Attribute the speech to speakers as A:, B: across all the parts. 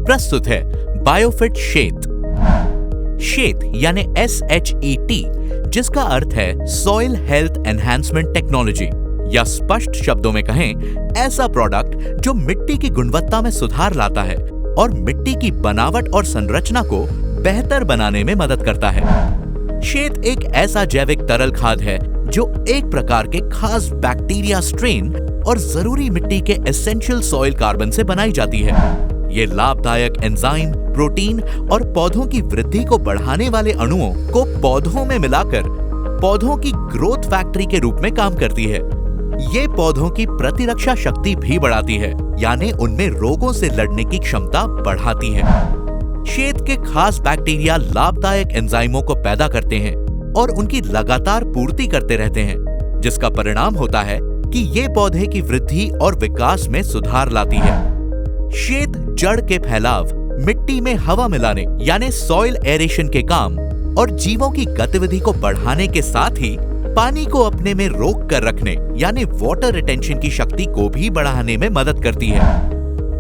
A: प्रस्तुत है बायोफिट शेत। शेत यानी SHET, जिसका अर्थ है सॉइल हेल्थ एनहांसमेंट टेक्नोलॉजी, या स्पष्ट शब्दों में कहें ऐसा प्रोडक्ट जो मिट्टी की गुणवत्ता में सुधार लाता है और मिट्टी की बनावट और संरचना को बेहतर बनाने में मदद करता है। शेत एक ऐसा जैविक तरल खाद है जो एक प्रकार के खास बैक्टीरिया स्ट्रेन और जरूरी मिट्टी के एसेंशियल सॉइल कार्बन से बनाई जाती है। ये लाभदायक एंजाइम, प्रोटीन और पौधों की वृद्धि को बढ़ाने वाले अणुओं को पौधों में मिलाकर पौधों की ग्रोथ फैक्ट्री के रूप में काम करती है। ये पौधों की प्रतिरक्षा शक्ति भी बढ़ाती है, यानी उनमें रोगों से लड़ने की क्षमता बढ़ाती है। शेत के खास बैक्टीरिया लाभदायक एंजाइमों को पैदा करते हैं और उनकी लगातार पूर्ति करते रहते हैं, जिसका परिणाम होता है कि ये पौधे की वृद्धि और विकास में सुधार लाती है। शेत जड़ के फैलाव, मिट्टी में हवा मिलाने यानी सॉइल एरेशन के काम और जीवों की गतिविधि को बढ़ाने के साथ ही पानी को अपने में रोक कर रखने यानी वाटर रिटेंशन की शक्ति को भी बढ़ाने में मदद करती है।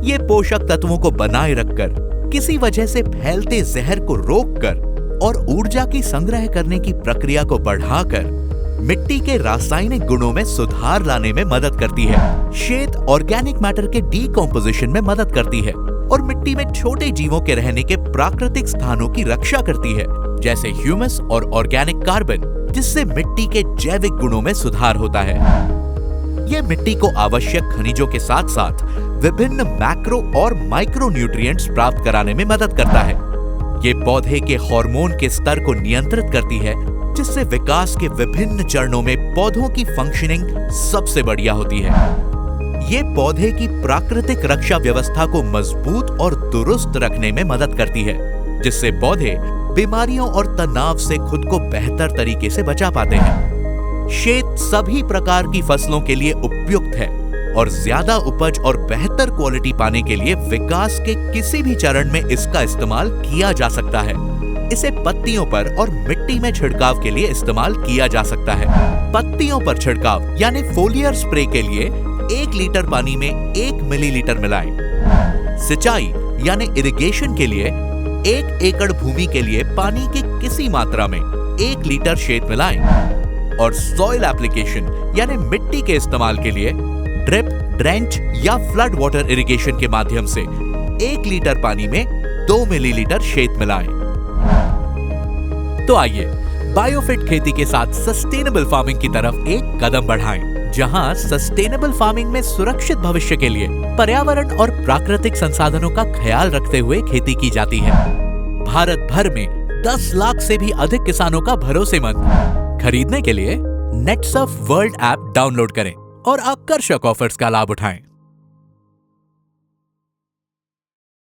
A: ये पोषक तत्वों को बनाए रखकर, किसी वजह से फैलते जहर को रोककर और ऊर्जा की संग्रह करने की प्रक्रिया को बढ़ाकर मिट्टी के रासायनिक गुणों में सुधार लाने में मदद करती है। शेत ऑर्गेनिक मैटर के डीकंपोजिशन में मदद करती है और मिट्टी में छोटे जीवों के रहने के प्राकृतिक स्थानों की रक्षा करती है, जैसे ह्यूमस और ऑर्गेनिक कार्बन, जिससे मिट्टी के जैविक गुणों में सुधार होता है। यह मिट्टी को आवश्यक खनिजों के साथ साथ विभिन्न मैक्रो और माइक्रो न्यूट्रिएंट्स प्राप्त कराने में मदद करता है। ये पौधे के हार्मोन के स्तर को नियंत्रित करती है, जिससे विकास के विभिन्न चरणों में पौधों की फंक्शनिंग सबसे बढ़िया होती है। ये पौधे की प्राकृतिक रक्षा व्यवस्था को मजबूत और दुरुस्त रखने में मदद करती है, जिससे पौधे बीमारियों और तनाव से खुद को बेहतर तरीके से बचा पाते हैं। शेत सभी प्रकार की फसलों के लिए उपयुक्त है और ज्यादा उपज और बेहतर क्वालिटी पाने के लिए विकास के किसी भी चरण में इसका इस्तेमाल किया जा सकता है। इसे पत्तियों पर और मिट्टी में छिड़काव के लिए इस्तेमाल किया जा सकता है। पत्तियों पर छिड़काव यानी फोलियर स्प्रे के लिए 1 लीटर पानी में 1 मिलीलीटर मिलाएं। सिंचाई यानी इरिगेशन के लिए 1 एकड़ भूमि के लिए पानी की किसी मात्रा में 1 लीटर शेत मिलाएं। और सॉइल एप्लीकेशन यानी मिट्टी के इस्तेमाल के लिए ड्रिप, ड्रेंच या फ्लड वाटर इरिगेशन के माध्यम से 1 लीटर पानी में 2 मिलीलीटर शेत मिलाएं। तो आइए बायोफिट खेती के साथ सस्टेनेबल फार्मिंग की तरफ एक कदम बढ़ाएं, जहां सस्टेनेबल फार्मिंग में सुरक्षित भविष्य के लिए पर्यावरण और प्राकृतिक संसाधनों का ख्याल रखते हुए खेती की जाती है। भारत भर में 10 लाख से भी अधिक किसानों का भरोसेमंद। खरीदने के लिए नेटसर्फ वर्ल्ड ऐप डाउनलोड करें और आकर्षक ऑफर्स का लाभ उठाएं।